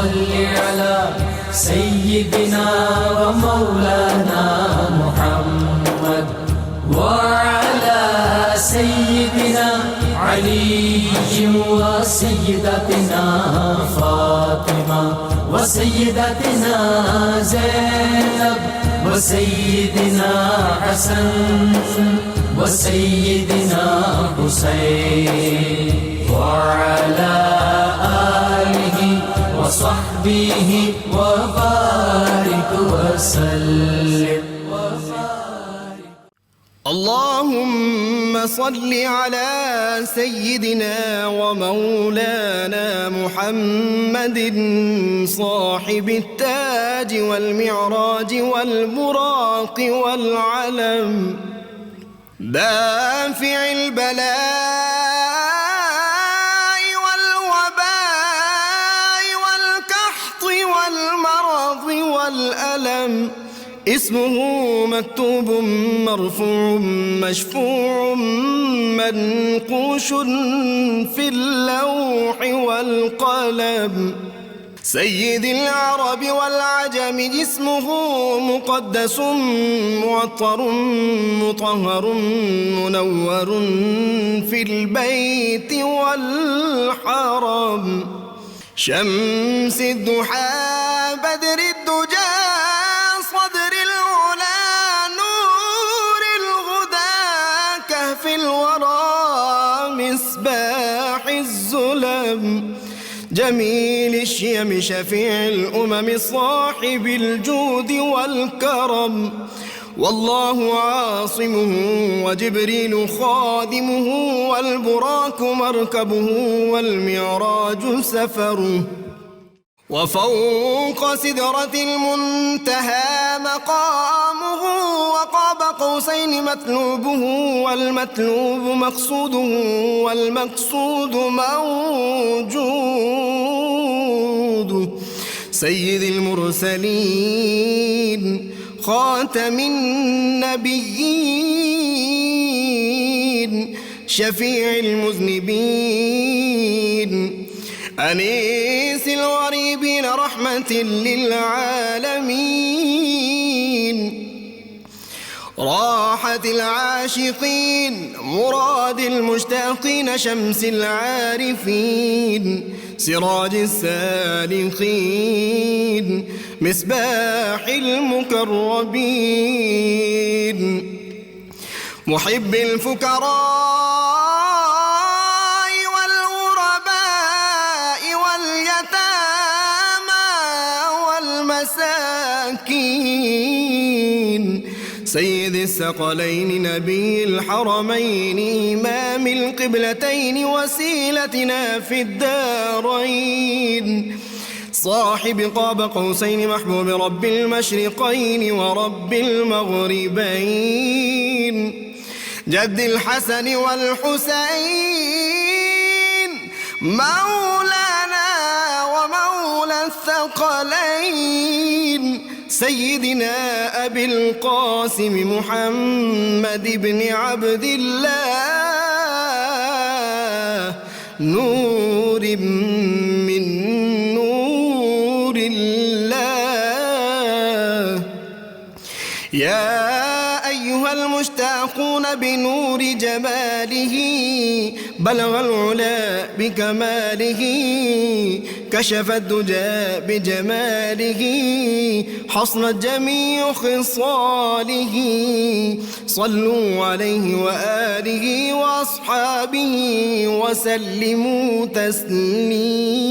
صل على سيدنا ومولانا محمد وعلى سيدنا علي وسيدتنا فاطمة وسيدتنا زينب وسيدنا حسن وسيدنا حسين وعلى آله وصحبه وبارك وسلم. اللهم صل على سيدنا ومولانا محمد صاحب التاج والمعراج والبراق والعلم دافع البلاء والوباء والقحط والمرض والألم اسمه مكتوب مرفوع مشفوع منقوش في اللوح والقلم سيد العرب والعجم اسمه مقدس معطر مطهر منور في البيت والحرم شمس الضحى بدر الدجى صدر العلا نور الهدى كهف الورى مصباح الظلم جميل الشيم شفيع الأمم صاحب الجود والكرم والله عاصمه وجبريل خادمه والبراك مركبه والمعراج سفره وفوق سدرة المنتهى مقامه وقاب قوسين مطلوبه والمطلوب مقصوده والمقصود موجوده سيد المرسلين خاتم النبيين شفيع المذنبين أنيس الغريبين رحمة للعالمين راحة العاشقين مراد المشتاقين شمس العارفين سراج السالخين مصباح المكرمين محب الفقراء والغرباء واليتامى والمساكين سيد الثقلين نبي الحرمين إمام القبلتين وسيلتنا في الدارين صاحب قاب قوسين محبوب رب المشرقين ورب المغربين جد الحسن والحسين مولانا ومولى الثقلين سيدنا أبي القاسم محمد بن عبد الله نور من نور الله يا أيها المشتاقون بنور جماله بلغ العلا بكماله كشف الدجى بجماله حصنت جميع خصاله صلوا عليه وآله وأصحابه وسلموا تسليما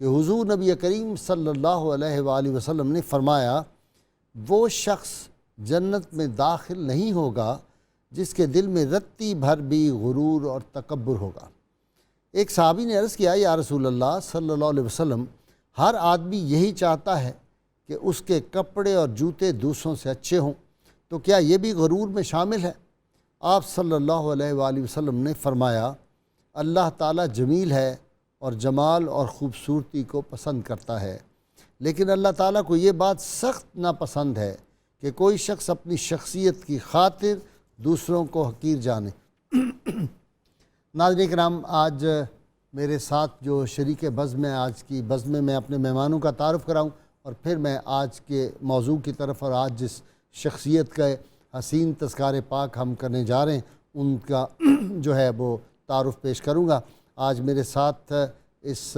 کہ حضور نبی کریم صلی اللہ علیہ وآلہ وسلم نے فرمایا وہ شخص جنت میں داخل نہیں ہوگا جس کے دل میں رتی بھر بھی غرور اور تکبر ہوگا۔ ایک صحابی نے عرض کیا یا رسول اللہ صلی اللہ علیہ وسلم، ہر آدمی یہی چاہتا ہے کہ اس کے کپڑے اور جوتے دوسروں سے اچھے ہوں، تو کیا یہ بھی غرور میں شامل ہے؟ آپ صلی اللہ علیہ وآلہ وسلم نے فرمایا اللہ تعالیٰ جمیل ہے اور جمال اور خوبصورتی کو پسند کرتا ہے، لیکن اللہ تعالیٰ کو یہ بات سخت ناپسند ہے کہ کوئی شخص اپنی شخصیت کی خاطر دوسروں کو حقیر جانے۔ ناظرین کرام، آج میرے ساتھ جو شریک بزم ہے، آج کی بزم میں میں اپنے مہمانوں کا تعارف کراؤں اور پھر میں آج کے موضوع کی طرف اور آج جس شخصیت کا حسین تذکار پاک ہم کرنے جا رہے ہیں ان کا جو ہے وہ تعارف پیش کروں گا۔ آج میرے ساتھ اس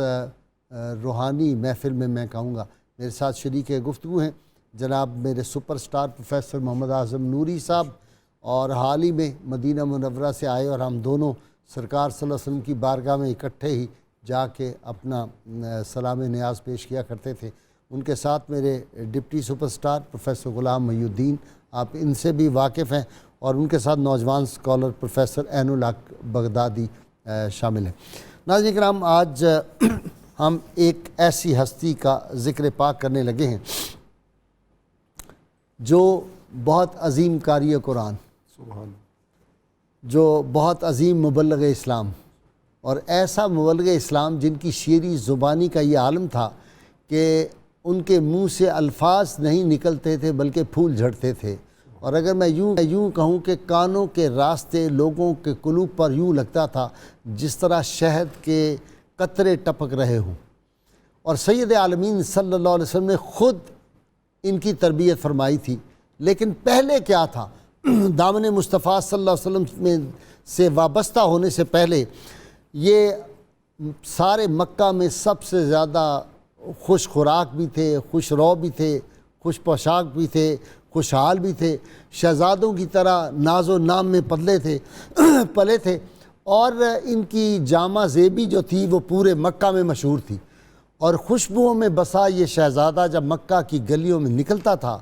روحانی محفل میں کہوں گا میرے ساتھ شریک گفتگو ہیں جناب میرے super star professor Muhammad Azam نوری صاحب، اور حال ہی میں مدینہ منورہ سے آئے اور ہم دونوں سرکار صلی اللہ علیہ وسلم کی بارگاہ میں اکٹھے ہی جا کے اپنا سلام نیاز پیش کیا کرتے تھے۔ ان کے ساتھ میرے deputy super star professor Ghulam Mohi الدین، آپ ان سے بھی واقف ہیں، اور ان کے ساتھ نوجوان سکالر پروفیسر عین الحق بغدادی شامل ہیں۔ ناظرین کرام، آج ہم ایک ایسی ہستی کا ذکر پاک کرنے لگے ہیں جو بہت عظیم قاری قرآن، جو بہت عظیم مبلغ اسلام، اور ایسا مبلغ اسلام جن کی شیریں زبانی کا یہ عالم تھا کہ ان کے منہ سے الفاظ نہیں نکلتے تھے بلکہ پھول جھڑتے تھے، اور اگر میں یوں کہوں کہ کانوں کے راستے لوگوں کے قلوب پر یوں لگتا تھا جس طرح شہد کے قطرے ٹپک رہے ہوں۔ اور سید عالمین صلی اللہ علیہ وسلم نے خود ان کی تربیت فرمائی تھی، لیکن پہلے کیا تھا؟ دامن مصطفیٰ صلی اللہ علیہ وسلم میں سے وابستہ ہونے سے پہلے یہ سارے مکہ میں سب سے زیادہ خوش خوراک بھی تھے، خوش رو بھی تھے، خوش پوشاک بھی تھے، خوشحال بھی تھے، شہزادوں کی طرح ناز و نام میں پلے تھے، اور ان کی جامہ زیبی جو تھی وہ پورے مکہ میں مشہور تھی، اور خوشبوؤں میں بسا یہ شہزادہ جب مکہ کی گلیوں میں نکلتا تھا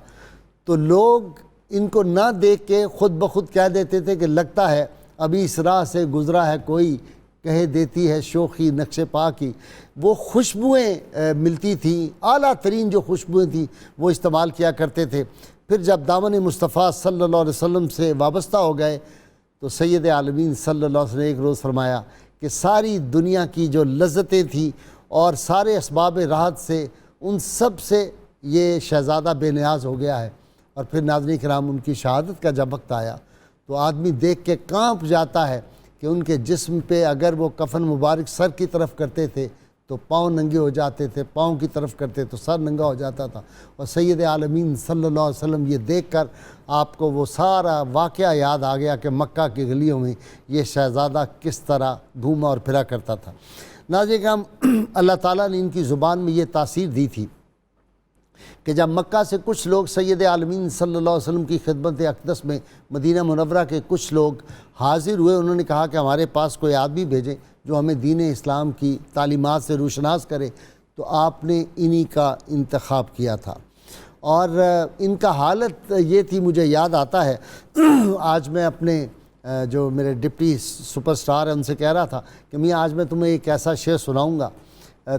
تو لوگ ان کو نہ دیکھ کے خود بخود کہہ دیتے تھے کہ لگتا ہے ابھی اس راہ سے گزرا ہے کوئی، کہہ دیتی ہے شوخی نقش پا کی۔ وہ خوشبوئیں ملتی تھیں، اعلیٰ ترین جو خوشبوئیں تھیں وہ استعمال کیا کرتے تھے۔ پھر جب دامن مصطفیٰ صلی اللہ علیہ وسلم سے وابستہ ہو گئے تو سید عالمین صلی اللہ علیہ وسلم نے ایک روز فرمایا کہ ساری دنیا کی جو لذتیں تھیں اور سارے اسباب راحت سے ان سب سے یہ شہزادہ بے نیاز ہو گیا ہے۔ اور پھر ناظرین کرام، ان کی شہادت کا جب وقت آیا تو آدمی دیکھ کے کانپ جاتا ہے کہ ان کے جسم پہ اگر وہ کفن مبارک سر کی طرف کرتے تھے تو پاؤں ننگے ہو جاتے تھے، پاؤں کی طرف کرتے تو سر ننگا ہو جاتا تھا، اور سید عالمین صلی اللہ علیہ وسلم یہ دیکھ کر آپ کو وہ سارا واقعہ یاد آ گیا کہ مکہ کی گلیوں میں یہ شہزادہ کس طرح گھوما اور پھرا کرتا تھا۔ ناظرین کرام، اللہ تعالیٰ نے ان کی زبان میں یہ تاثیر دی تھی کہ جب مکہ سے کچھ لوگ سید عالمین صلی اللہ علیہ وسلم کی خدمت اقدس میں مدینہ منورہ کے کچھ لوگ حاضر ہوئے، انہوں نے کہا کہ ہمارے پاس کوئی آدمی بھیجیں جو ہمیں دین اسلام کی تعلیمات سے روشناس کرے، تو آپ نے انہی کا انتخاب کیا تھا۔ اور ان کا حالت یہ تھی، مجھے یاد آتا ہے آج میں اپنے جو میرے ڈپٹی سپر سٹار ہیں ان سے کہہ رہا تھا کہ میاں آج میں تمہیں ایک ایسا شعر سناؤں گا،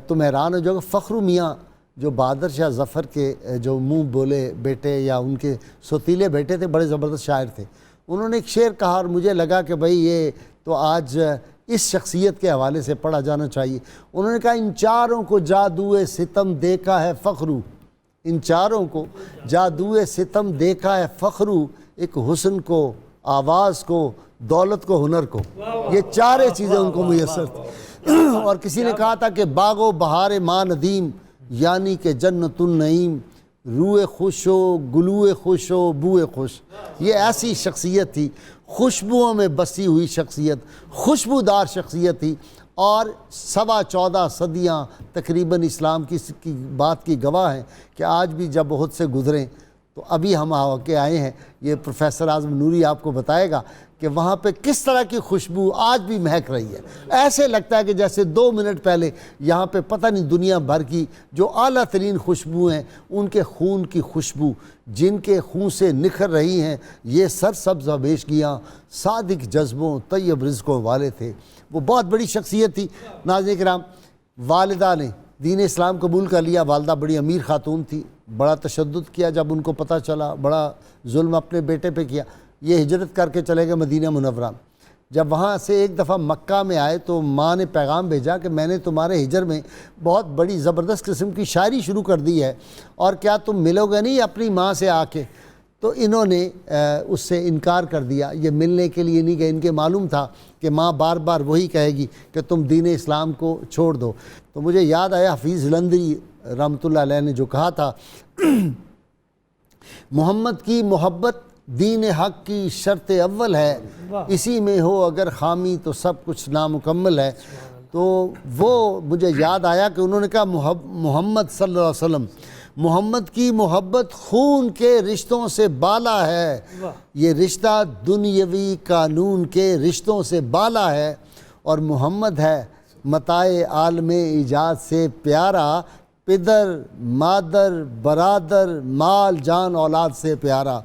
تم حیران ہو جاؤ گے۔ فخر میاں جو بہادر شاہ ظفر کے جو منہ بولے بیٹے یا ان کے سوتیلے بیٹے تھے، بڑے زبردست شاعر تھے، انہوں نے ایک شعر کہا اور مجھے لگا کہ بھئی یہ تو آج اس شخصیت کے حوالے سے پڑھا جانا چاہیے۔ انہوں نے کہا ان چاروں کو جادوئے ستم دیکھا ہے فخرو، ان چاروں کو جادوئے ستم دیکھا ہے فخرو، ایک حسن کو، آواز کو، دولت کو، ہنر کو، یہ چارے چیزیں ان کو میسر تھیں۔ اور کسی نے کہا تھا کہ باغ و بہار ماں ندیم یعنی کہ جنت النعیم، روئے خوش ہو، گلوئے خوش ہو، بوئے خوش، یہ ایسی شخصیت تھی، خوشبوؤں میں بسی ہوئی شخصیت، خوشبودار شخصیت تھی، اور 14.25 صدیاں تقریباً اسلام کی بات کی گواہ ہیں کہ آج بھی جب بہت سے گزریں تو ابھی ہم آ کے آئے ہیں، یہ پروفیسر اعظم نوری آپ کو بتائے گا کہ وہاں پہ کس طرح کی خوشبو آج بھی مہک رہی ہے. ایسے لگتا ہے کہ جیسے 2 منٹ پہلے یہاں پہ پتہ نہیں دنیا بھر کی جو اعلیٰ ترین خوشبو ہیں ان کے خون کی خوشبو، جن کے خون سے نکھر رہی ہیں یہ سرسبز بیشگیاں صادق جذبوں طیب رزقوں والے تھے. وہ بہت بڑی شخصیت تھی. ناظرین کرام، والدہ نے دین اسلام قبول کر لیا. والدہ بڑی امیر خاتون تھی، بڑا تشدد کیا جب ان کو پتہ چلا، بڑا ظلم اپنے بیٹے پہ کیا. یہ ہجرت کر کے چلے گئے مدینہ منورہ. جب وہاں سے ایک دفعہ مکہ میں آئے تو ماں نے پیغام بھیجا کہ میں نے تمہارے ہجر میں بہت بڑی زبردست قسم کی شاعری شروع کر دی ہے، اور کیا تم ملو گے نہیں اپنی ماں سے آ کے؟ تو انہوں نے اس سے انکار کر دیا. یہ ملنے کے لیے نہیں گئے. ان کے معلوم تھا کہ ماں بار بار وہی کہے گی کہ تم دین اسلام کو چھوڑ دو. تو مجھے یاد آیا حفیظ جلندری رحمۃ اللہ علیہ نے جو کہا تھا، محمد کی محبت دین حق کی شرط اول ہے، اسی میں ہو اگر خامی تو سب کچھ نامکمل ہے. تو وہ مجھے یاد آیا کہ انہوں نے کہا محمد صلی اللہ علیہ وسلم، محمد کی محبت خون کے رشتوں سے بالا ہے، یہ رشتہ دنیاوی قانون کے رشتوں سے بالا ہے، اور محمد ہے متاع عالم ایجاد سے پیارا، پدر مادر برادر مال جان اولاد سے پیارا.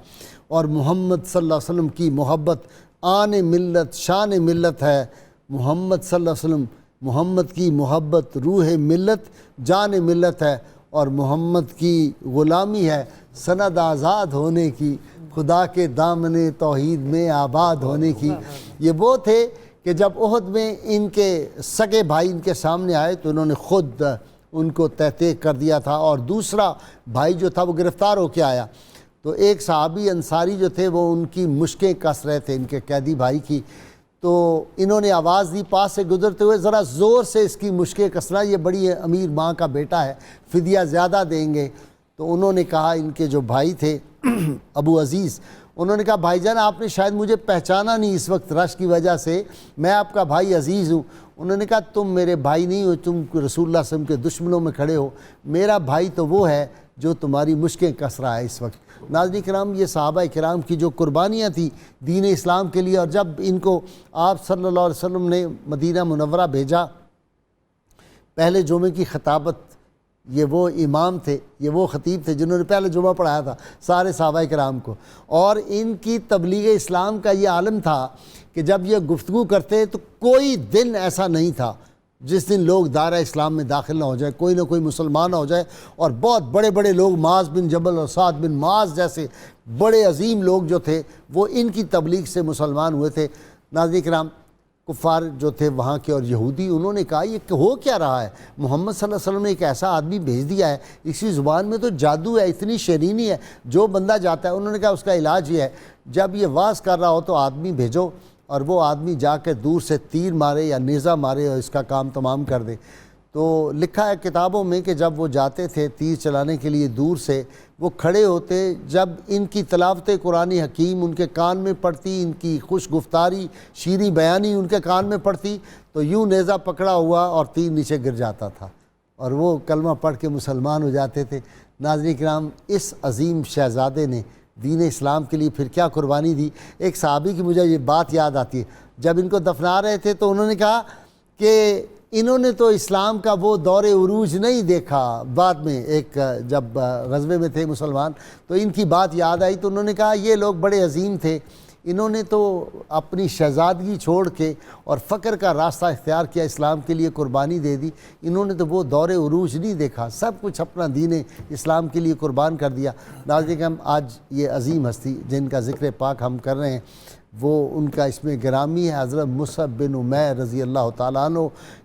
اور محمد صلی اللہ علیہ وسلم کی محبت آن ملت شان ملت ہے. محمد صلی اللہ علیہ وسلم، محمد کی محبت روح ملت جان ملت ہے، اور محمد کی غلامی ہے سند آزاد ہونے کی، خدا کے دامن توحید میں آباد ہونے کی. یہ وہ تھے کہ جب احد میں ان کے سگے بھائی ان کے سامنے آئے تو انہوں نے خود ان کو تحقیق کر دیا تھا، اور دوسرا بھائی جو تھا وہ گرفتار ہو کے آیا. تو ایک صحابی انصاری جو تھے وہ ان کی مشکیں کس رہے تھے ان کے قیدی بھائی کی. تو انہوں نے آواز دی پاس سے گزرتے ہوئے، ذرا زور سے اس کی مشکیں کسنا، یہ بڑی امیر ماں کا بیٹا ہے، فدیہ زیادہ دیں گے. تو انہوں نے کہا، ان کے جو بھائی تھے ابو عزیز، انہوں نے کہا بھائی جان آپ نے شاید مجھے پہچانا نہیں اس وقت رش کی وجہ سے، میں آپ کا بھائی عزیز ہوں. انہوں نے کہا تم میرے بھائی نہیں ہو، تم رسول اللہ صلی اللہ علیہ وسلم کے دشمنوں میں کھڑے ہو. میرا بھائی تو وہ ہے جو تمہاری مشکیں کس رہا ہے اس وقت. ناظرین کرام، یہ صحابہ کرام کی جو قربانیاں تھیں دین اسلام کے لیے، اور جب ان کو آپ صلی اللہ علیہ وسلم نے مدینہ منورہ بھیجا، پہلے جمعے کی خطابت، یہ وہ امام تھے، یہ وہ خطیب تھے جنہوں نے پہلے جمعہ پڑھایا تھا سارے صحابہ کرام کو. اور ان کی تبلیغ اسلام کا یہ عالم تھا کہ جب یہ گفتگو کرتے تو کوئی دن ایسا نہیں تھا جس دن لوگ دائرہ اسلام میں داخل نہ ہو جائے، کوئی نہ کوئی مسلمان نہ ہو جائے. اور بہت بڑے بڑے لوگ، معاذ بن جبل اور سعد بن معاذ جیسے بڑے عظیم لوگ جو تھے وہ ان کی تبلیغ سے مسلمان ہوئے تھے. ناظرین کرام، کفار جو تھے وہاں کے اور یہودی، انہوں نے کہا یہ ہو کیا رہا ہے؟ محمد صلی اللہ علیہ وسلم نے ایک ایسا آدمی بھیج دیا ہے، اسی زبان میں تو جادو ہے، اتنی شیرینی ہے، جو بندہ جاتا ہے. انہوں نے کہا اس کا علاج یہ ہے، جب یہ واز کر رہا ہو تو آدمی بھیجو، اور وہ آدمی جا کے دور سے تیر مارے یا نیزہ مارے اور اس کا کام تمام کر دے. تو لکھا ہے کتابوں میں کہ جب وہ جاتے تھے تیر چلانے کے لیے دور سے، وہ کھڑے ہوتے، جب ان کی تلاوت قرآن حکیم ان کے کان میں پڑتی، ان کی خوش گفتاری شیریں بیانی ان کے کان میں پڑتی، تو یوں نیزہ پکڑا ہوا اور تیر نیچے گر جاتا تھا، اور وہ کلمہ پڑھ کے مسلمان ہو جاتے تھے. ناظرین کرام، اس عظیم شہزادے نے دین اسلام کے لیے پھر کیا قربانی دی. ایک صحابی کی مجھے یہ بات یاد آتی ہے، جب ان کو دفنا رہے تھے تو انہوں نے کہا کہ انہوں نے تو اسلام کا وہ دور عروج نہیں دیکھا. بعد میں ایک جب غزوے میں تھے مسلمان تو ان کی بات یاد آئی، تو انہوں نے کہا یہ لوگ بڑے عظیم تھے، انہوں نے تو اپنی شہزادگی چھوڑ کے اور فقر کا راستہ اختیار کیا، اسلام کے لیے قربانی دے دی. انہوں نے تو وہ دور عروج نہیں دیکھا، سب کچھ اپنا دین اسلام کے لیے قربان کر دیا. ناظرین ہم آج یہ عظیم ہستی جن کا ذکر پاک ہم کر رہے ہیں، وہ ان کا اس میں گرامی ہے حضرت مصعب بن عمیر رضی اللہ تعالیٰ عنہ.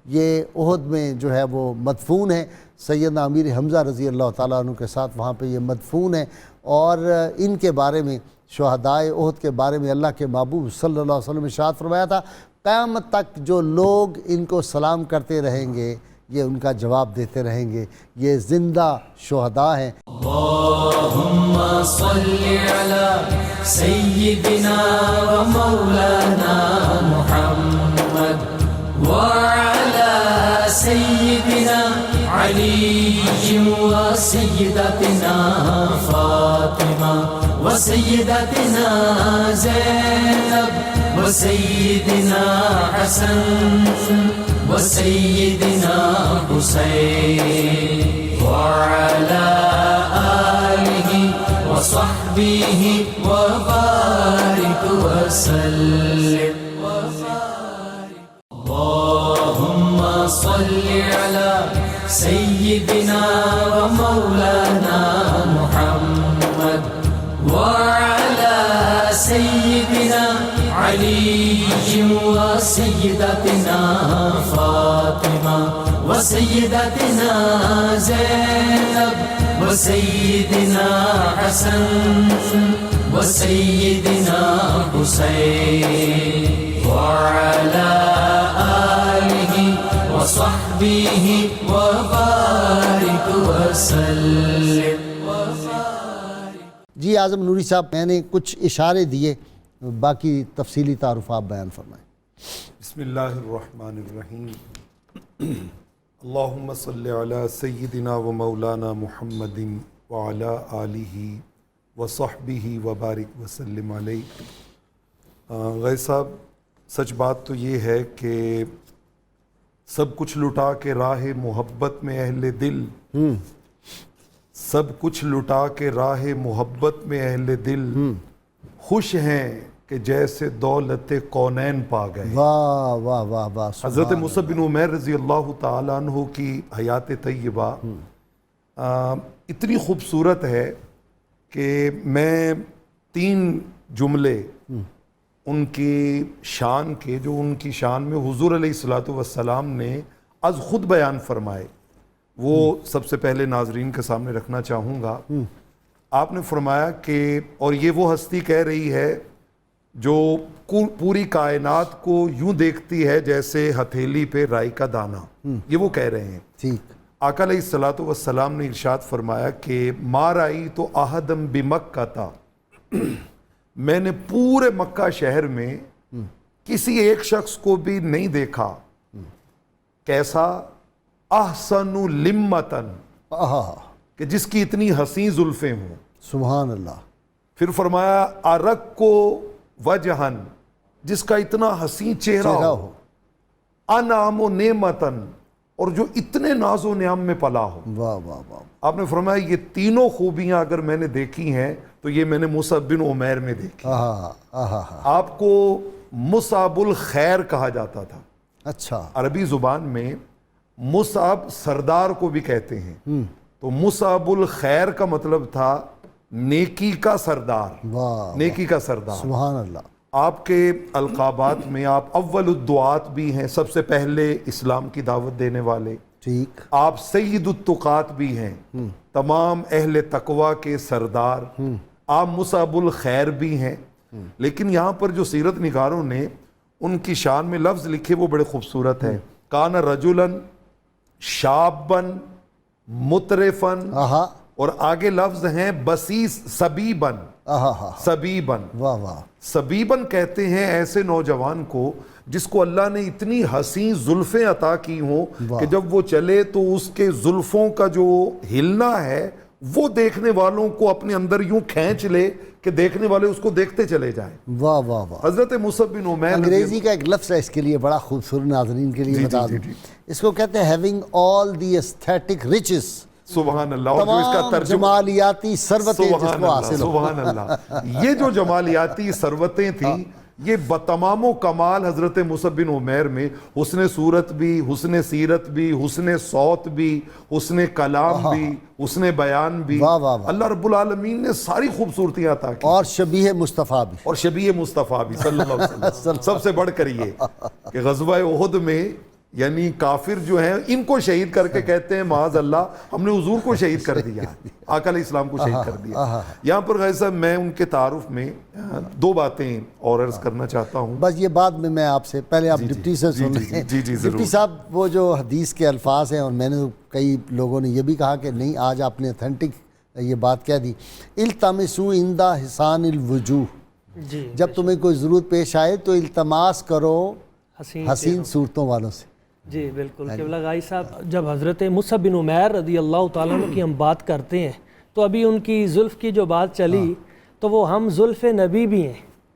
یہ احد میں جو ہے وہ مدفون ہے، سیدنا امیر حمزہ رضی اللہ تعالیٰ عنہ کے ساتھ وہاں پہ یہ مدفون ہے. اور ان کے بارے میں، شہدائے احد کے بارے میں اللہ کے محبوب صلی اللہ علیہ وسلم نے ارشاد فرمایا تھا، قیامت تک جو لوگ ان کو سلام کرتے رہیں گے یہ ان کا جواب دیتے رہیں گے، یہ زندہ شہداء ہیں. اللہم صلی علی سیدنا و مولانا محمد وعلی سیدنا علی و سیدتنا فاطمہ و سیدتنا زینب و وسيدنا حسن وسيدنا حسين وعلى آله وصحبه وبارك وسلم اللهم صل على سيدنا ومولانا محمد وعلى سيدنا علي وسيدتنا فاطمة وسيدتنا زينب وسيدنا حسن وسيدنا حسين وعلى آله وصحبه وبارك وسلم. جی اعظم نوری صاحب، میں نے کچھ اشارے دیے، باقی تفصیلی تعارف آپ بیان فرمائیں. بسم اللہ الرحمن الرحیم. اللہم صلی علی سیدنا و مولانا محمد وعلی آلہ وصحبہ وبارک وسلم علیہ. غیر صاحب، سچ بات تو یہ ہے کہ سب کچھ لٹا کے راہ محبت میں اہل دل، سب کچھ لٹا کے راہ محبت میں اہل دل خوش ہیں کہ جیسے دولت کونین پا گئے. واہ واہ واہ واہ. حضرت مصعب بن عمیر رضی اللہ تعالیٰ عنہ کی حیات طیبہ اتنی خوبصورت ہے کہ میں 3 جملے ان کی شان کے، جو ان کی شان میں حضور علیہ الصلوۃ نے از خود بیان فرمائے، وہ سب سے پہلے ناظرین کے سامنے رکھنا چاہوں گا. آپ نے فرمایا کہ، اور یہ وہ ہستی کہہ رہی ہے جو پوری کائنات کو یوں دیکھتی ہے جیسے ہتھیلی پہ رائی کا دانہ، یہ وہ کہہ رہے ہیں. ٹھیک. آقا علیہ الصلوۃ نے ارشاد فرمایا کہ ما رائی تو احدم بمکہ تھا، میں نے پورے مکہ شہر میں کسی ایک شخص کو بھی نہیں دیکھا کیسا احسن لمتن، کہ جس کی اتنی حسین زلفیں ہوں. سبحان اللہ. پھر فرمایا ارق کو وجہن، جس کا اتنا حسین چہرہ ہو. انعام و نعمتن، اور جو اتنے ناز و نعم میں پلا ہو. واہ واہ واہ. آپ نے فرمایا یہ تینوں خوبیاں اگر میں نے دیکھی ہیں تو یہ میں نے مصعب بن عمیر میں دیکھی. آپ کو مصعب الخیر کہا جاتا تھا. اچھا. عربی زبان میں مصعب سردار کو بھی کہتے ہیں، تو مصعب الخیر کا مطلب تھا نیکی کا سردار. واہ. نیکی کا سردار. سبحان اللہ. آپ کے القابات میں آپ اول الدعات بھی ہیں، سب سے پہلے اسلام کی دعوت دینے والے. ٹھیک. آپ سید التقات بھی ہیں، تمام اہل تقوی کے سردار. آپ مصعب الخیر بھی ہیں. لیکن یہاں پر جو سیرت نگاروں نے ان کی شان میں لفظ لکھے وہ بڑے خوبصورت ہیں. کان رجلاً شابن مترفن، اور آگے لفظ ہیں بسیس سبیبن. سبیبن. واہ واہ. سبیبن کہتے ہیں ایسے نوجوان کو جس کو اللہ نے اتنی حسین زلفیں عطا کی ہوں کہ جب وہ چلے تو اس کے زلفوں کا جو ہلنا ہے وہ دیکھنے والوں کو اپنے اندر یوں کھینچ لے کہ دیکھنے والے اس کو دیکھتے چلے جائیں. واہ واہ واہ. حضرت مصعب بن عمیر، انگریزی کا ایک لفظ ہے اس کے لیے بڑا خوبصورت، ناظرین کے لیے بتا دوں، اس کو کہتے ہیں having all the aesthetic riches. سبحان اللہ. اور جو اس کا تمام جمالیاتی ثروتیں جس کو حاصل ہو. سبحان اللہ. یہ جو جمالیاتی ثروتیں تھیں یہ بتمام و کمال حضرت مصعب بن عمیر میں حسن صورت بھی، حسن سیرت بھی، حسن صوت بھی، حسن کلام بھی، حسن بیان بھی. اللہ رب العالمین نے ساری خوبصورتیاں عطا کی. اور شبیہ مصطفیٰ بھی. اور شبیہ مصطفیٰ بھی صلی اللہ علیہ وسلم. سب سے بڑھ کر یہ کہ غزوہ احد میں یعنی کافر جو ہیں ان کو شہید کر کے کہتے ہیں معاذ اللہ ہم نے حضور کو شہید کر دیا، آقا علیہ السلام کو شہید کر دیا. یہاں پر غیر صاحب میں ان کے تعارف میں 2 باتیں اور عرض کرنا چاہتا ہوں. بس یہ بعد میں آپ سے پہلے آپ ڈپٹی سے سن لیں. ڈپٹی صاحب وہ جو حدیث کے الفاظ ہیں، اور میں نے کئی لوگوں نے یہ بھی کہا کہ نہیں آج آپ نے اتھینٹک یہ بات کہہ دی، التمسوا عند حسان الوجوہ. جب تمہیں کوئی ضرورت پیش آئے تو التماس کرو حسین صورتوں والوں سے. جی بالکل. قبلہ گائی صاحب، جب حضرت مصعب بن عمیر رضی اللہ تعالیٰ عنہ کی ہم بات کرتے ہیں تو ابھی ان کی زلف کی جو بات چلی تو وہ ہم زلف نبی بھی ہیں.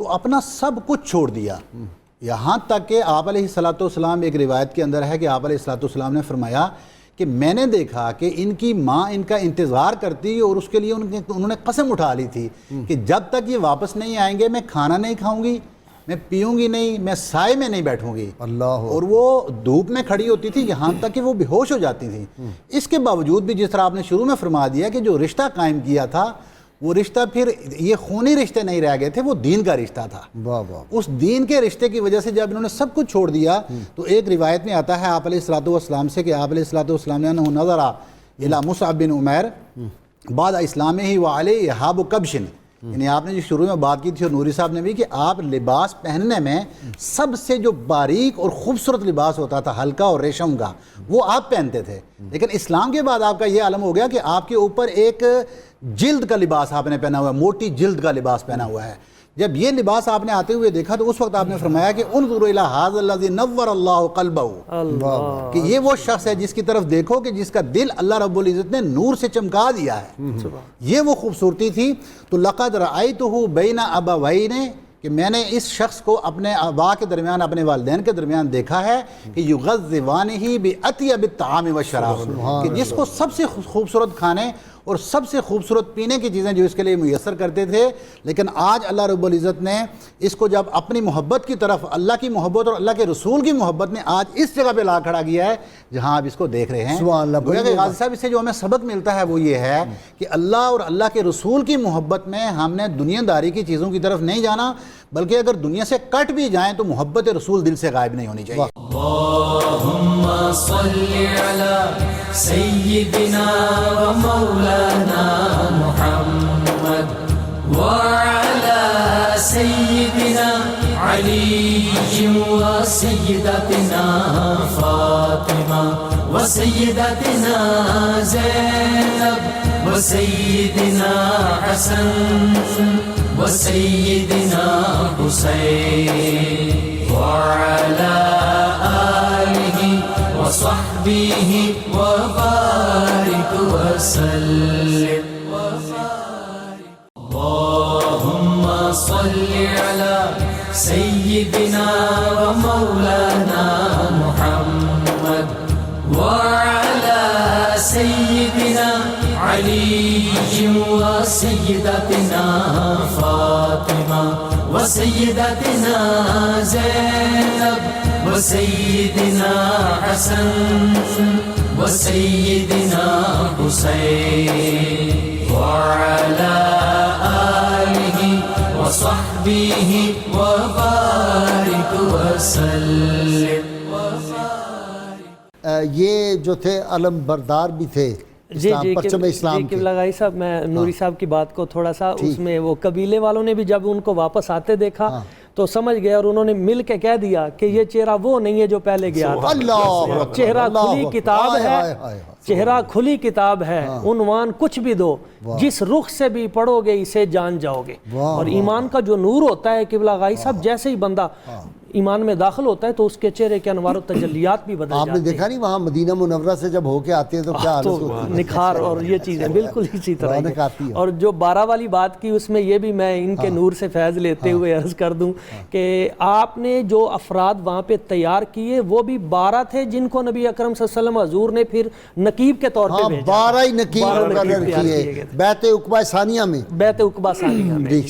تو اپنا سب کچھ چھوڑ دیا، یہاں تک کہ آپ علیہ الصلوۃ والسلام، ایک روایت کے اندر ہے کہ آپ علیہ الصلوۃ والسلام نے فرمایا کہ میں نے دیکھا کہ ان کی ماں ان کا انتظار کرتی اور اس کے لیے انہوں نے قسم اٹھا لی تھی کہ جب تک یہ واپس نہیں آئیں گے میں کھانا نہیں کھاؤں گی، میں پیوں گی نہیں، میں سائے میں نہیں بیٹھوں گی، اللہ، اور وہ دھوپ میں کھڑی ہوتی تھی یہاں تک کہ وہ بے ہوش ہو جاتی تھیں۔ اس کے باوجود بھی جس طرح آپ نے شروع میں فرما دیا کہ جو رشتہ قائم کیا تھا وہ رشتہ پھر یہ خونی رشتے نہیں رہ گئے تھے، وہ دین کا رشتہ تھا۔ واہ واہ، اس دین کے رشتے کی وجہ سے جب انہوں نے سب کچھ چھوڑ دیا تو ایک روایت میں آتا ہے آپ علیہ الصلوۃ والسلام سے کہ آپ علیہ الصلوۃ والسلام نے نظر الی مصعب بن عمیر بعد اسلامہ وعلیہ احاب کبشن، یعنی آپ نے جو شروع میں بات کی تھی اور نوری صاحب نے بھی کہ آپ لباس پہننے میں سب سے جو باریک اور خوبصورت لباس ہوتا تھا ہلکا اور ریشم کا وہ آپ پہنتے تھے، لیکن اسلام کے بعد آپ کا یہ عالم ہو گیا کہ آپ کے اوپر ایک جلد کا لباس آپ نے پہنا ہوا ہے، موٹی جلد کا لباس پہنا ہوا ہے۔ جب یہ لباس آپ نے آتے ہوئے دیکھا تو اس وقت آپ نے فرمایا کہ انظروا الی ھذا الذی نور اللہ قلبہ، کہ یہ وہ شخص ہے جس کی طرف دیکھو کہ جس کا دل اللہ رب العزت نے نور سے چمکا دیا ہے، یہ وہ خوبصورتی تھی۔ تو لقد رأیتہ بین ابوین، کہ میں نے اس شخص کو اپنے آبا کے درمیان، اپنے والدین کے درمیان دیکھا ہے کہ یغذبانہ باطیب الطعام والشراب، کہ جس کو سب سے خوبصورت کھانے اور سب سے خوبصورت پینے کی چیزیں جو اس کے لیے میسر کرتے تھے، لیکن آج اللہ رب العزت نے اس کو جب اپنی محبت کی طرف، اللہ کی محبت اور اللہ کے رسول کی محبت نے آج اس جگہ پہ لا کھڑا کیا ہے جہاں آپ اس کو دیکھ رہے ہیں۔ سبحان اللہ۔ گویا کہ غازی صاحب اس سے جو ہمیں سبق ملتا ہے وہ یہ ہے کہ اللہ اور اللہ کے رسول کی محبت میں ہم نے دنیا داری کی چیزوں کی طرف نہیں جانا، بلکہ اگر دنیا سے کٹ بھی جائیں تو محبت رسول دل سے غائب نہیں ہونی چاہیے۔ اللہم صلی علی سیدنا و مولانا محمد وعلی سیدنا علی و سیدتنا فاطمہ و سیدتنا زینب و سیدنا حسن و سیدنا حسین وعلی آلہ وصحبہ وبارک وسلم۔ اللہم صلی علی سیدنا و مولانا محمد وعلی سیدنا علی و سیدتنا فاطمہ و سیدتنا زینب و سیدنا حسن و سیدنا حسین وعلی آلہ وصحبہ وبارک وسلم۔ یہ جو تھے علم بردار بھی تھے اسلام، پرچم اسلام کے۔ قبلہ غازی صاحب، میں نوری صاحب کی بات کو تھوڑا سا، اس میں وہ قبیلے والوں نے بھی جب ان کو واپس آتے دیکھا تو سمجھ گئے اور انہوں نے مل کے کہہ دیا کہ یہ چہرہ وہ نہیں ہے جو پہلے گیا تھا، اللہ، چہرہ کھلی کتاب ہے، چہرہ کھلی کتاب ہے، عنوان کچھ بھی دو، جس رخ سے بھی پڑھو گے اسے جان جاؤ گے۔ اور ایمان کا جو نور ہوتا ہے قبلہ غازی صاحب، جیسے ہی بندہ ایمان میں داخل ہوتا ہے تو اس کے چہرے کے انوار و تجلیات بھی بدل جاتے ہیں۔ آپ نے دیکھا نہیں وہاں مدینہ منورہ سے جب ہو کے آتے ہیں تو کیا حالت ہوتی ہے، نکھار اور یہ چیزیں بالکل اسی طرح ہے۔ اور جو 12 والی بات کی اس میں یہ بھی میں ان کے نور سے فیض لیتے ہوئے عرض کر دوں کہ آپ نے جو افراد وہاں پہ تیار کیے وہ بھی 12 تھے جن کو نبی اکرم صلی اللہ علیہ وسلم حضور نے پھر نقیب کے طور پہ بھیجا۔ 12 ہی نقیب مقرر کیے بیعت عقبہ ثانیہ میں، بیعت عقبہ ثانیہ میں۔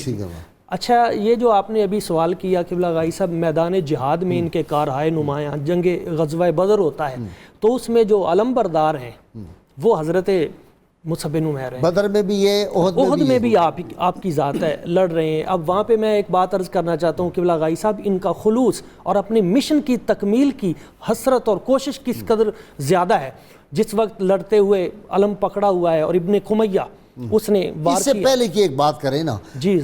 اچھا، یہ جو آپ نے ابھی سوال کیا قبلہ غازی صاحب، میدان جہاد میں ان کے کارہائے نمایاں جنگ غزوہ بدر ہوتا ہے تو اس میں جو علم بردار ہیں وہ حضرت مصعب بن عمیر ہیں۔ بدر میں بھی یہ، احد میں بھی آپ کی ذات ہے، لڑ رہے ہیں۔ اب وہاں پہ میں ایک بات عرض کرنا چاہتا ہوں قبلہ غازی صاحب، ان کا خلوص اور اپنے مشن کی تکمیل کی حسرت اور کوشش کس قدر زیادہ ہے۔ جس وقت لڑتے ہوئے علم پکڑا ہوا ہے اور ابن قمیہ اس نے وار اس سے پہلے کی ایک بات کریں نا، جی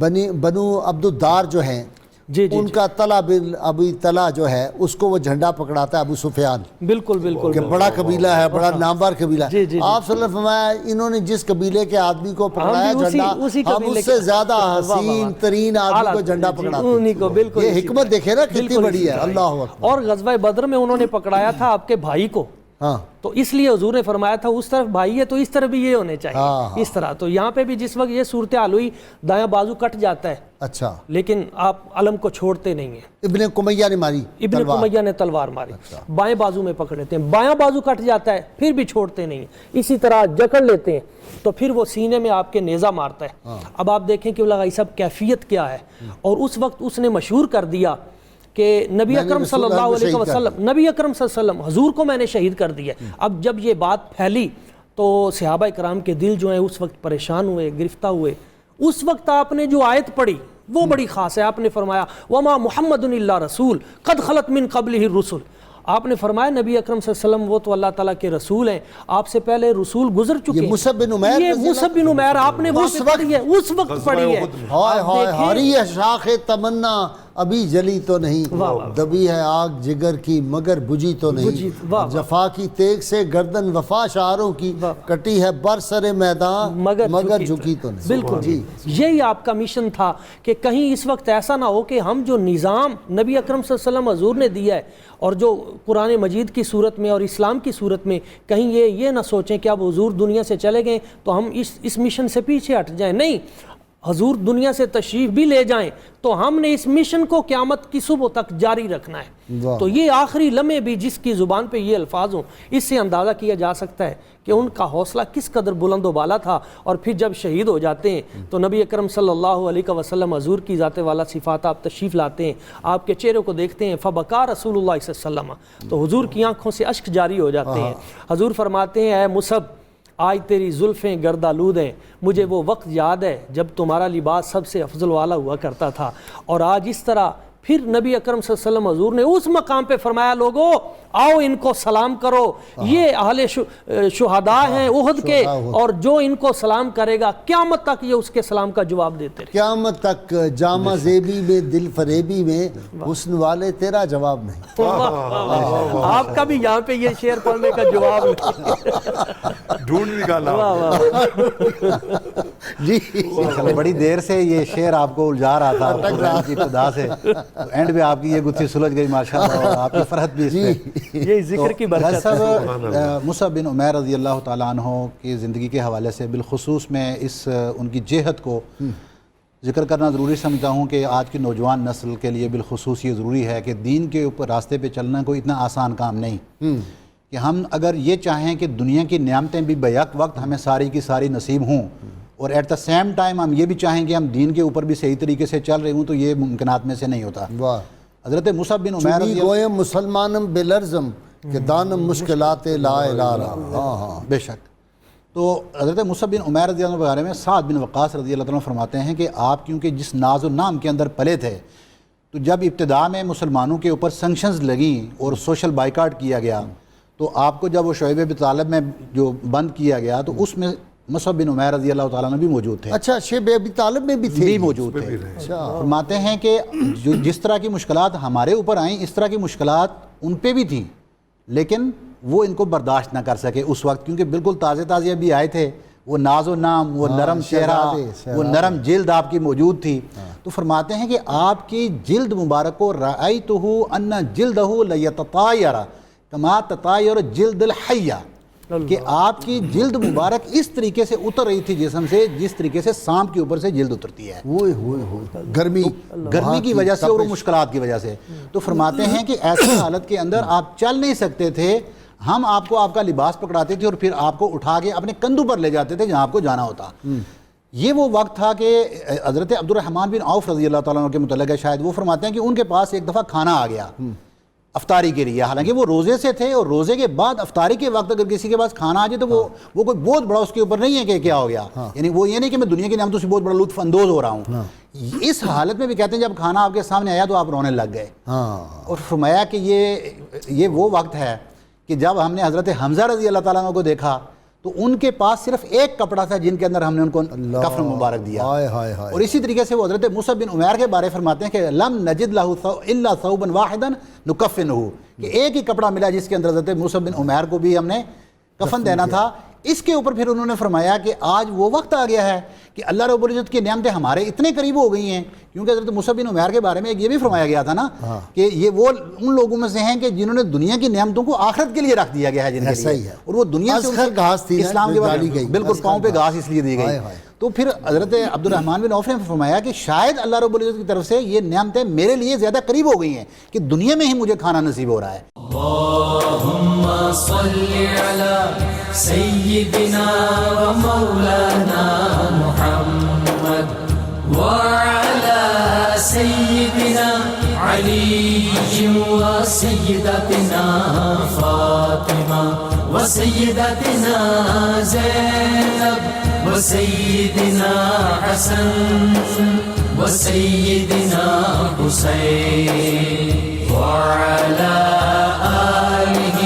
بنو عبد الدار جو ہیں ان کا طلحہ بن ابی طلحہ جو ہے اس کو وہ جھنڈا پکڑاتا ہے ابو سفیان، بالکل بالکل، کہ بڑا قبیلہ ہے، بڑا نامور قبیلہ ہے۔ آپ صلی اللہ علیہ وسلم فرمایا انہوں نے جس قبیلے کے آدمی کو پکڑایا جھنڈا، ہم اس سے زیادہ حسین ترین آدمی کو جھنڈا پکڑاتے ہیں۔ یہ حکمت دیکھیں نا کتنی بڑی ہے، اللہ اکبر۔ اور غزوہ بدر میں انہوں نے پکڑایا تھا آپ کے بھائی کو، تو اس لیے حضور نے فرمایا تھا اس طرف بھائی ہے تو اس طرف بھی یہ ہونے چاہیے، اس طرح۔ تو یہاں پہ بھی جس وقت یہ صورتحال ہوئی، دایاں بازو کٹ جاتا ہے اچھا، لیکن آپ علم کو چھوڑتے نہیں ہیں. ابن کمیہ نے ماری ابن تلوار. کمیہ نے تلوار ماری, بائیں بازو میں پکڑ لیتے ہیں, بایاں بازو کٹ جاتا ہے پھر بھی چھوڑتے نہیں ہیں, اسی طرح جکڑ لیتے ہیں تو پھر وہ سینے میں آپ کے نیزہ مارتا ہے. اب آپ دیکھیں کہ بھائی صاحب کیفیت کیا ہے. اور اس وقت اس نے مشہور کر دیا کہ نبی اکرم صلی اللہ علیہ وسلم, نبی اکرم صلی اللہ علیہ وسلم حضور کو میں نے شہید کر دیا. اب جب یہ بات پھیلی تو صحابہ کرام کے دل جو ہیں اس وقت پریشان ہوئے, گرفتہ ہوئے. اس وقت آپ نے جو آیت پڑھی وہ بڑی خاص ہے. آپ نے فرمایا وما محمد الا رسول قد خلت من قبلہ الرسل. آپ نے فرمایا نبی اکرم صلی اللہ علیہ وسلم وہ تو اللہ تعالیٰ کے رسول ہیں, آپ سے پہلے رسول گزر چکے ہیں. یہ مصعب بن عمیر, یہ مصعب بن عمیر آپ نے اس وقت پڑھی ہے. ہائے ہائے ہاری ہے شاخ تمنا ابھی جلی تو نہیں, دبی ہے آگ جگر کی مگر بجھی تو نہیں, جفا کی تیغ سے گردن وفا شعاروں کی کٹی ہے برسر میدان مگر جھکی تو نہیں. بالکل یہی آپ کا مشن تھا کہ کہیں اس وقت ایسا نہ ہو کہ ہم جو نظام نبی اکرم صلی اللہ علیہ وسلم حضور نے دیا ہے اور جو قرآن مجید کی صورت میں اور اسلام کی صورت میں, کہیں یہ نہ سوچیں کہ اب حضور دنیا سے چلے گئے تو ہم اس مشن سے پیچھے ہٹ جائیں. نہیں, حضور دنیا سے تشریف بھی لے جائیں تو ہم نے اس مشن کو قیامت کی صبح تک جاری رکھنا ہے. تو یہ آخری لمحے بھی جس کی زبان پہ یہ الفاظ ہوں, اس سے اندازہ کیا جا سکتا ہے کہ ان کا حوصلہ کس قدر بلند و بالا تھا. اور پھر جب شہید ہو جاتے ہیں تو نبی اکرم صلی اللہ علیہ وسلم حضور کی ذات والا صفات آپ تشریف لاتے ہیں, آپ کے چہرے کو دیکھتے ہیں, فبکا رسول اللہ صلی اللہ علیہ وسلم, تو حضور کی آنکھوں سے اشک جاری ہو جاتے ہیں. حضور فرماتے ہیں اے مصعب آج تیری زلفیں گردآلود ہیں, مجھے وہ وقت یاد ہے جب تمہارا لباس سب سے افضل والا ہوا کرتا تھا. اور آج اس طرح پھر نبی اکرم صلی اللہ علیہ وسلم حضور نے اس مقام پہ فرمایا لوگو آؤ ان کو سلام کرو, یہ اہل شہداء ہیں احد کے, اور جو ان کو سلام کرے گا قیامت تک یہ اس کے سلام کا جواب دیتے رہے. قیامت تک جامع زیبی میں دل فریبی میں حسن والے تیرا جواب نہیں. آپ کا بھی یہاں پہ یہ شعر پڑھنے کا جواب ڈھونڈ نکالا. جی بڑی دیر سے یہ شعر آپ کو الجھا رہا تھا پروگرام کی ابتدا سے, اینڈ پہ آپ کی یہ گتھی سلجھ گئی ماشاءاللہ, اور آپ کی فرحت بھی اس پہ. یہ ذکر کی برکت ہے. مصعب بن عمیر رضی اللہ تعالیٰ عنہ کی زندگی کے حوالے سے بالخصوص میں ان کی جہد کو ذکر کرنا ضروری سمجھتا ہوں کہ آج کی نوجوان نسل کے لیے بالخصوص یہ ضروری ہے کہ دین کے اوپر راستے پہ چلنا کوئی اتنا آسان کام نہیں, کہ ہم اگر یہ چاہیں کہ دنیا کی نعمتیں بھی بیک وقت ہمیں ساری کی ساری نصیب ہوں, اور ایٹ دا سیم ٹائم ہم یہ بھی چاہیں کہ ہم دین کے اوپر بھی صحیح طریقے سے چل رہے ہوں, تو یہ ممکنات میں سے نہیں ہوتا. حضرت مصعب بن عمیر چوبی گویم مسلمانم بلرزم کہ دانم مشکلات لا الہ. بے شک. تو حضرت مصعب بن عمیر رضی اللہ عنہ کے بارے میں سعد بن وقاص رضی اللہ عنہ فرماتے ہیں کہ آپ کیونکہ جس ناز و نام کے اندر پلے تھے, تو جب ابتدا میں مسلمانوں کے اوپر سنکشنز لگیں اور سوشل بائیکاٹ کیا گیا, تو آپ کو جب وہ شعیب ابی طالب میں جو بند کیا گیا تو اس میں مصعب بن عمیر رضی اللہ تعالیٰ عنہ بھی موجود تھے. اچھا, شعیب ابی طالب میں بھی تھے, بھی موجود تھے. فرماتے ہیں کہ جس طرح کی مشکلات ہمارے اوپر آئیں اس طرح کی مشکلات ان پہ بھی تھیں, لیکن وہ ان کو برداشت نہ کر سکے اس وقت, کیونکہ بالکل تازے تازے ابھی آئے تھے, وہ ناز و نام, وہ نرم چہرہ, وہ نرم جلد آپ کی موجود تھی. تو فرماتے ہیں کہ آپ کی جلد مبارک کو رأیتہ ان جلدہ لیتطایر کما تطایر جلد الحیہ, کہ آپ کی جلد مبارک اس طریقے سے اتر رہی تھی جسم سے جس طریقے سے سانپ کے اوپر سے جلد اترتی ہے, گرمی کی وجہ سے اور مشکلات کی وجہ سے. تو فرماتے ہیں کہ ایسی حالت کے اندر آپ چل نہیں سکتے تھے, ہم آپ کو آپ کا لباس پکڑاتے تھے اور پھر آپ کو اٹھا کے اپنے کندھوں پر لے جاتے تھے جہاں آپ کو جانا ہوتا. یہ وہ وقت تھا کہ حضرت عبد الرحمن بن عوف رضی اللہ تعالیٰ عنہ کے متعلق ہے شاید, وہ فرماتے ہیں کہ ان کے پاس ایک دفعہ کھانا آ گیا افطاری کے لیے, حالانکہ وہ روزے سے تھے, اور روزے کے بعد افطاری کے وقت اگر کسی کے پاس کھانا آ جائے تو وہ کوئی بہت بڑا اس کے اوپر نہیں ہے کہ کیا ہو گیا, یعنی وہ یہ نہیں کہ میں دنیا کی نعمتوں سے بہت بڑا لطف اندوز ہو رہا ہوں. اس حالت میں بھی کہتے ہیں جب کھانا آپ کے سامنے آیا تو آپ رونے لگ گئے. اور فرمایا کہ یہ وہ وقت ہے کہ جب ہم نے حضرت حمزہ رضی اللہ تعالیٰ عنہ کو دیکھا تو ان کے پاس صرف ایک کپڑا تھا جن کے اندر ہم نے ان کو کفن مبارک دیا. اور اسی طریقے سے وہ حضرت مصعب بن عمیر کے بارے فرماتے ہیں کہ لم نجد لہ الا ثوبا واحدا نکفنہ, کہ ایک ہی کپڑا ملا جس کے اندر حضرت مصعب بن عمیر کو بھی ہم نے کفن دینا تھا. اس کے اوپر پھر انہوں نے فرمایا کہ آج وہ وقت آ گیا ہے کہ اللہ رب العزت کی نعمتیں ہمارے اتنے قریب ہو گئی ہیں، کیونکہ حضرت مصعب بن عمیر کے بارے میں یہ بھی فرمایا گیا تھا نا کہ یہ وہ ان لوگوں میں سے ہیں کہ جنہوں نے دنیا کی نعمتوں کو آخرت کے لیے رکھ دیا گیا ہے جن کے لیے، اور وہ دنیا سے گھاس تھی اسلام کے بعد بالکل پاؤں پہ گھاس اس لیے دی گئی. تو پھر حضرت عبد الرحمن بن عوف نے فرمایا کہ شاید اللہ رب العزت کی طرف سے یہ نعمتیں میرے لیے زیادہ قریب ہو گئی ہیں کہ دنیا میں ہی مجھے کھانا نصیب ہو رہا ہے. اللهم صل على سيدنا ومولانا محمد وعلى سيدنا علي وسيدتنا فاطمة وسيدتنا زينب وسيدنا حسن وسيدنا حسين وعلى آله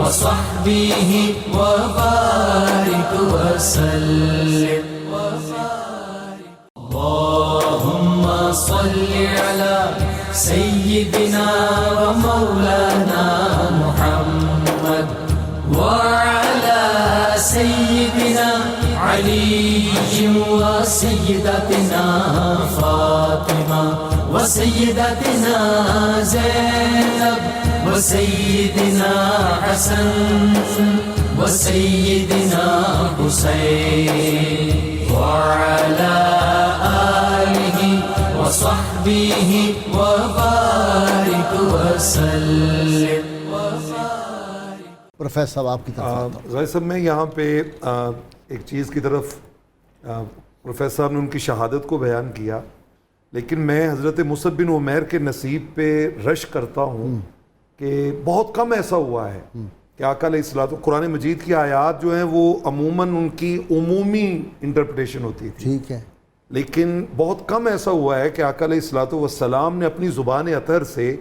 وصحبه وبارك وسلم. اللهم صل على سيدنا ومولانا محمد وعلى سيدنا علي وسيدتنا فاطمة وسيدتنا زينب وسيدنا حسن وسيدنا حسين وعلى آله وصحبه وبارك وسلم. پروفیسر صاحب آپ کی طرف. غیر صاحب میں یہاں پہ ایک چیز کی طرف پروفیسر صاحب نے ان کی شہادت کو بیان کیا، لیکن میں حضرت مصعب بن عمیر کے نصیب پہ رش کرتا ہوں کہ بہت کم ایسا ہوا ہے کہ آقا علیہ الصلوۃ قرآن مجید کی آیات جو ہیں وہ عموماً ان کی عمومی انٹرپریٹیشن ہوتی تھی، ٹھیک ہے، لیکن بہت کم ایسا ہوا ہے کہ آقا علیہ الصلوۃ والسلام نے اپنی زبان اطہر سے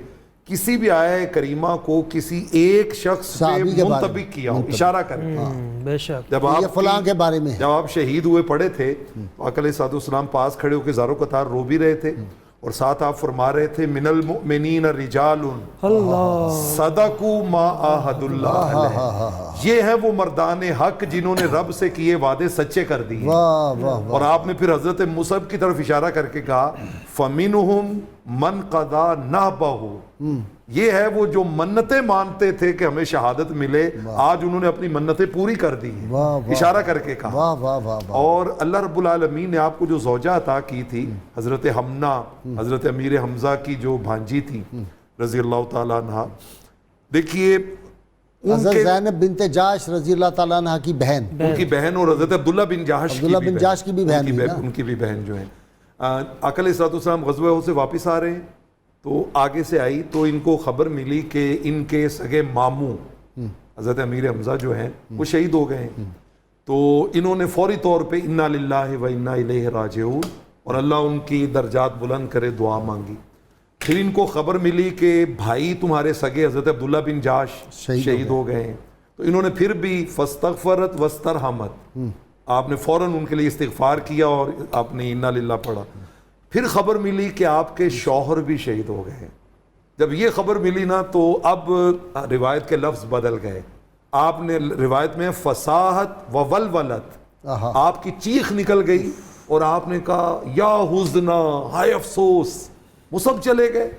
کسی بھی آیہ کریمہ کو کسی ایک شخص پہ منطبق کیا ہو، اشارہ کر کے. بے شک جب یہ فلاں کے بارے میں جب آپ شہید ہوئے پڑے تھے، آقا علیہ السلام پاس کھڑے ہو کے زاروں قطار رو بھی رہے تھے، اور ساتھ آپ فرما رہے تھے من المؤمنین رجال صدقوا ما عاہدوا اللہ علیہ، یہ ہیں وہ مردان حق جنہوں نے رب سے کیے وعدے سچے کر دیے. اور آپ نے پھر حضرت مصعب کی طرف اشارہ کر کے کہا فَمِنْهُمْ مَنْ قَضَى نَحْبَهُ، یہ ہے وہ جو منتیں مانتے تھے کہ ہمیں شہادت ملے، آج انہوں نے اپنی منتیں پوری کر دی ہیں، اشارہ کر کے کہا. اور اللہ رب العالمین نے آپ کو جو زوجہ عطا کی تھی حضرت حمنہ، حضرت امیر حمزہ کی جو بھانجی تھی رضی اللہ تعالیٰ عنہ، دیکھیے حضرت زینب بنت جاش رضی اللہ تعالیٰ عنہ کی بہن، ان کی بہن، اور حضرت عبداللہ بن جاش کی بھی بہن، ان کی بھی بہن جو ہیں. آقا علیہ السلام غزوہ احد سے واپس آ رہے ہیں تو آگے سے آئی تو ان کو خبر ملی کہ ان کے سگے ماموں حضرت امیر حمزہ جو ہیں وہ شہید ہو گئے ہیں. تو انہوں نے فوری طور پہ انا للہ و انا الیہ راجعون، اور اللہ ان کی درجات بلند کرے دعا مانگی. پھر ان کو خبر ملی کہ بھائی تمہارے سگے حضرت عبداللہ بن جاش شہید ہو گئے ہیں، تو انہوں نے پھر بھی فاستغفرت واسترحمت، آپ نے فوراً ان کے لیے استغفار کیا اور آپ نے انا للہ پڑھا. پھر خبر ملی کہ آپ کے شوہر بھی شہید ہو گئے ہیں. جب یہ خبر ملی نا تو اب روایت کے لفظ بدل گئے. آپ نے روایت میں فصاحت و ولولت، آپ کی چیخ نکل گئی اور آپ نے کہا یا حزنا، ہائے افسوس، مصعب چلے گئے.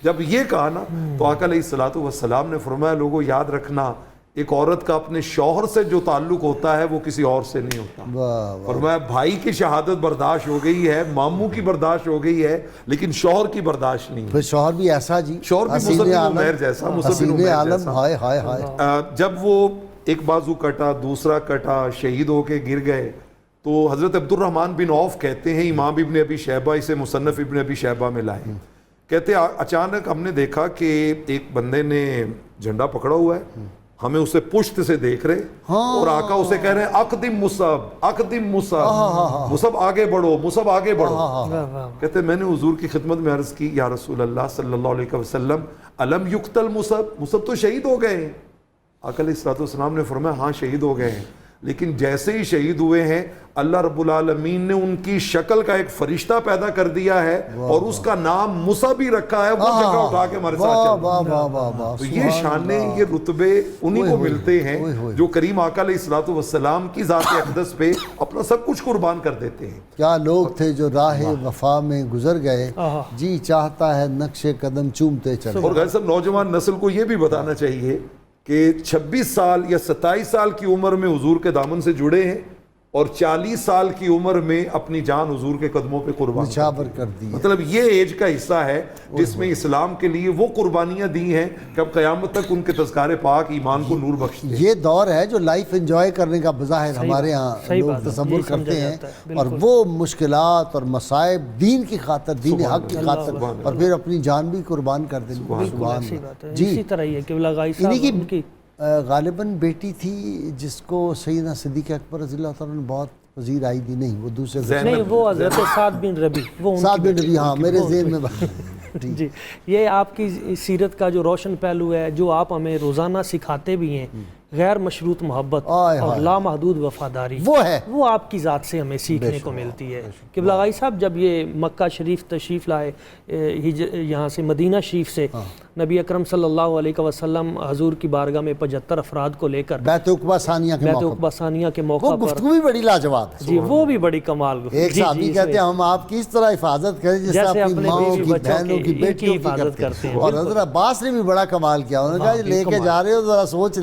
جب یہ کہا نا تو آقا علیہ الصلوۃ والسلام نے فرمایا لوگوں یاد رکھنا ایک عورت کا اپنے شوہر سے جو تعلق ہوتا ہے وہ کسی اور سے نہیں ہوتا. فرمایا بھائی کی شہادت برداشت ہو گئی ہے، ماموں کی برداشت ہو گئی ہے، لیکن شوہر کی برداشت نہیں. پھر شوہر بھی ایسا جی، شوہر بھی مصعب بن عمیر جیسا، مصعب بن عمیر جیسا. جب وہ ایک بازو کٹا، دوسرا کٹا، شہید ہو کے گر گئے تو حضرت عبد الرحمن بن عوف کہتے ہیں، امام ابن ابی شیبہ اسے مصنف ابن ابی شیبہ میں لائے، کہتے اچانک ہم نے دیکھا کہ ایک بندے نے جھنڈا پکڑا ہوا ہے، ہمیں اسے پشت سے دیکھ رہے اور آقا اسے کہہ رہے ہیں اقدم مصعب، اقدم مصعب، مصعب آگے بڑھو، مصعب آگے بڑھو. کہتے میں نے حضور کی خدمت میں عرض کی یا رسول اللہ صلی اللہ علیہ وسلم الم یقتل مصعب، مصعب تو شہید ہو گئے ہیں. آقا علیہ الصلوۃ والسلام نے فرمایا ہاں شہید ہو گئے ہیں. لیکن جیسے ہی شہید ہوئے ہیں اللہ رب العالمین نے ان کی شکل کا ایک فرشتہ پیدا کر دیا ہے اور اس کا نام موسیٰ بھی رکھا ہے, وہ جگہ اٹھا کے ہمارے ساتھ چل. تو یہ شانیں, یہ رتبے انہی کو ملتے ہیں جو کریم آقا علیہ الصلوۃ والسلام کی ذات اقدس پہ اپنا سب کچھ قربان کر دیتے ہیں. کیا لوگ تھے جو راہ وفا میں گزر گئے, جی چاہتا ہے نقش قدم چومتے چلے. اور غیر صاحب نوجوان نسل کو یہ بھی بتانا چاہیے کہ 26 سال یا 27 سال کی عمر میں حضور کے دامن سے جڑے ہیں اور 40 سال کی عمر میں اپنی جان حضور کے قدموں پہ قربان نچھاور کر دی. مطلب یہ ایج کا حصہ ہے جس میں اسلام کے لیے وہ قربانیاں دی ہیں کہ اب قیامت تک ان کے تذکار پاک ایمان کو نور بخشتے ہیں. یہ دور ہے جو لائف انجوائے کرنے کا بظاہر ہمارے ہاں لوگ تصور کرتے ہیں, اور وہ مشکلات اور مصائب دین کی خاطر, دین حق کی خاطر, اور پھر اپنی جان بھی قربان کر دیں. سبحان اللہ. جی اسی طرح یہ کہ لگائی صاحب کی غالباً بیٹی تھی جس کو سیدنا صدیق اکبر رضی اللہ تعالیٰ نے بہت پذیر آئی تھی. نہیں, وہ دوسرے نہیں, وہ حضرت سعد بن ربی, وہ سعد بن ربی, ہاں میرے ذہن میں. جی, یہ آپ کی سیرت کا جو روشن پہلو ہے جو آپ ہمیں روزانہ سکھاتے بھی ہیں, غیر مشروط محبت اور لامحدود وفاداری, وہ ہے, وہ آپ کی ذات سے ہمیں سیکھنے کو ملتی ہے. قبلہ غائی صاحب جب یہ مکہ شریف تشریف لائے, یہاں سے مدینہ شریف سے, نبی اکرم صلی اللہ علیہ وسلم حضور کی بارگاہ میں 75 افراد کو لے کر بیت عقبہ ثانیہ کے موقع پر گفتگو بھی بڑی لاجواب ہے. جی, وہ بھی بڑی کمال گفتگو. ایک صحابی کہتے ہیں ہم آپ کی اس طرح حفاظت کریں جس طرح اپنی ماؤں کی, بہنوں کی, بیٹیوں کی حفاظت کرتے ہیں. اور حضرت عباس نے بھی بڑا کمال کیا, انہوں نے کہا لے کے جا رہے ہو ذرا سوچ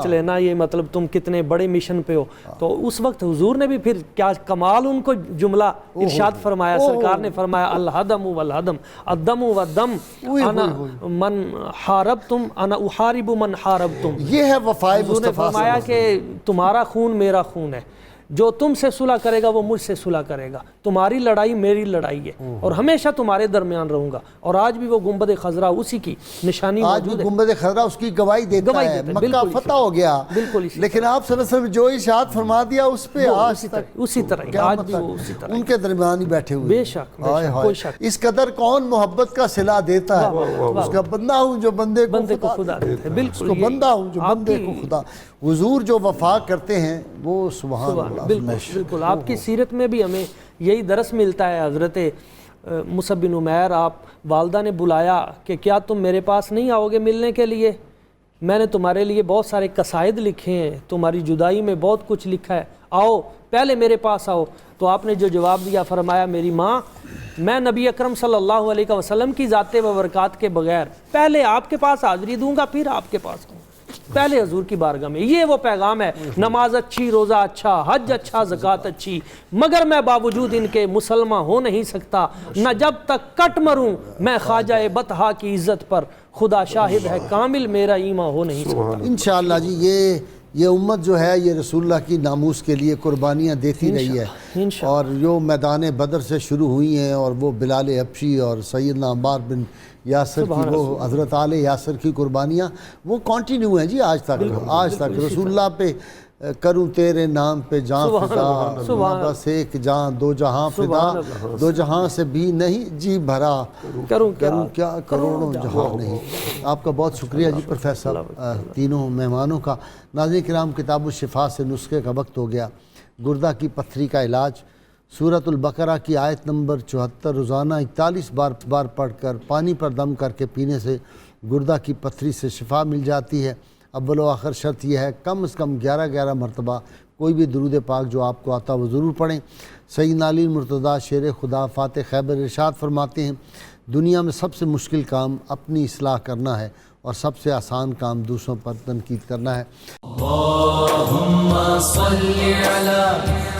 لینا, یہ مطلب تم کتنے بڑے مشن پہ ہو. تو اس وقت حضور نے بھی پھر کیا کمال ان کو جملہ ارشاد فرمایا. سرکار نے فرمایا الہدم والہدم الدم والدم انا من حاربتم انا احارب من حاربتم. یہ ہے وفائے حضور نے فرمایا کہ تمہارا خون میرا خون ہے, جو تم سے صلح کرے گا وہ مجھ سے صلح کرے گا, تمہاری لڑائی میری لڑائی ہے, اور ہمیشہ تمہارے درمیان رہوں گا. اور آج بھی وہ گنبد خضرا اسی کی نشانی موجود ہے. گنبد خضرا اس کی گواہی دیتا ہے. مکہ فتح ہو گیا, لیکن آپ صلی اللہ علیہ وسلم جو ارشاد فرما دیا اس پہ آج تک اسی طرح آج بھی وہ اسی طرح ان کے درمیان ہی بیٹھے ہوئے. بے شک, کوئی شک. اس قدر کون محبت کا صلہ دیتا ہے. اس کا بندہ ہوں جو بندے کو خدا دیتا ہے. بالکل, بندہ ہوں جو بندے کو خدا. حضور جو وفا کرتے ہیں وہ سبحان اللہ. بالکل, آپ کی سیرت میں بھی ہمیں یہی درس ملتا ہے. حضرت مصعب بن عمیر, آپ والدہ نے بلایا کہ کیا تم میرے پاس نہیں آؤ گے ملنے کے لیے, میں نے تمہارے لیے بہت سارے قصائد لکھے ہیں, تمہاری جدائی میں بہت کچھ لکھا ہے, آؤ پہلے میرے پاس آؤ. تو آپ نے جو جواب دیا, فرمایا میری ماں, میں نبی اکرم صلی اللہ علیہ وسلم کی ذات و برکات کے بغیر پہلے آپ کے پاس حاضری دوں گا, پھر آپ کے پاس آؤں, پہلے حضور کی بارگاہ میں. یہ وہ پیغام ہے, نماز اچھی, روزہ اچھا, حج اچھا, زکوٰۃ اچھی, مگر میں باوجود ان کے مسلمان ہو نہیں سکتا, نہ جب تک کٹ مروں میں خواجہ بطحا کی عزت پر, خدا شاہد ہے کامل میرا ایمان ہو نہیں سکتا. انشاءاللہ جی, یہ امت جو ہے یہ رسول اللہ کی ناموس کے لیے قربانیاں دیتی رہی ہے, اور جو میدان بدر سے شروع ہوئی ہیں, اور وہ بلال حبشی اور سیدنا عمار بن یاسر کی, وہ حضرت آل یاسر کی قربانیاں وہ کنٹینیو ہیں جی آج تک. رسول اللہ پہ کروں تیرے نام پہ جان فدا, بس ایک جان دو جہاں فدا, دو جہاں سے بھی نہیں جی بھرا, کروں کیا کروڑوں جہاں نہیں. آپ کا بہت شکریہ جی پروفیسر, تینوں مہمانوں کا. ناظرین کرام, کتاب الشفا سے نسخے کا وقت ہو گیا. گردہ کی پتھری کا علاج, سورۃ البقرہ کی آیت نمبر 74 روزانہ 41 بار پڑھ کر پانی پر دم کر کے پینے سے گردہ کی پتھری سے شفا مل جاتی ہے. اول و آخر شرط یہ ہے کم از کم 11 مرتبہ کوئی بھی درود پاک جو آپ کو آتا وہ ضرور پڑھیں. سیدنا علی مرتضیٰ شیر خدا فاتح خیبر ارشاد فرماتے ہیں, دنیا میں سب سے مشکل کام اپنی اصلاح کرنا ہے, اور سب سے آسان کام دوسروں پر تنقید کرنا ہے. اللہم صلی علی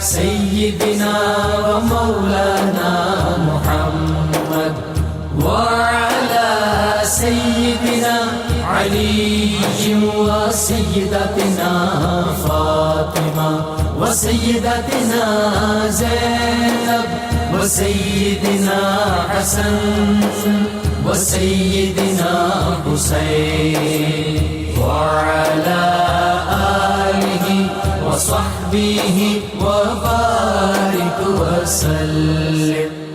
سیدنا و مولانا محمد وعلی سیدنا علی و سیدتنا فاطمہ و سیدتنا زینب و سیدنا حسن و سیدنا حسین وعلی آلہ و صحبہ و بارک وسلم.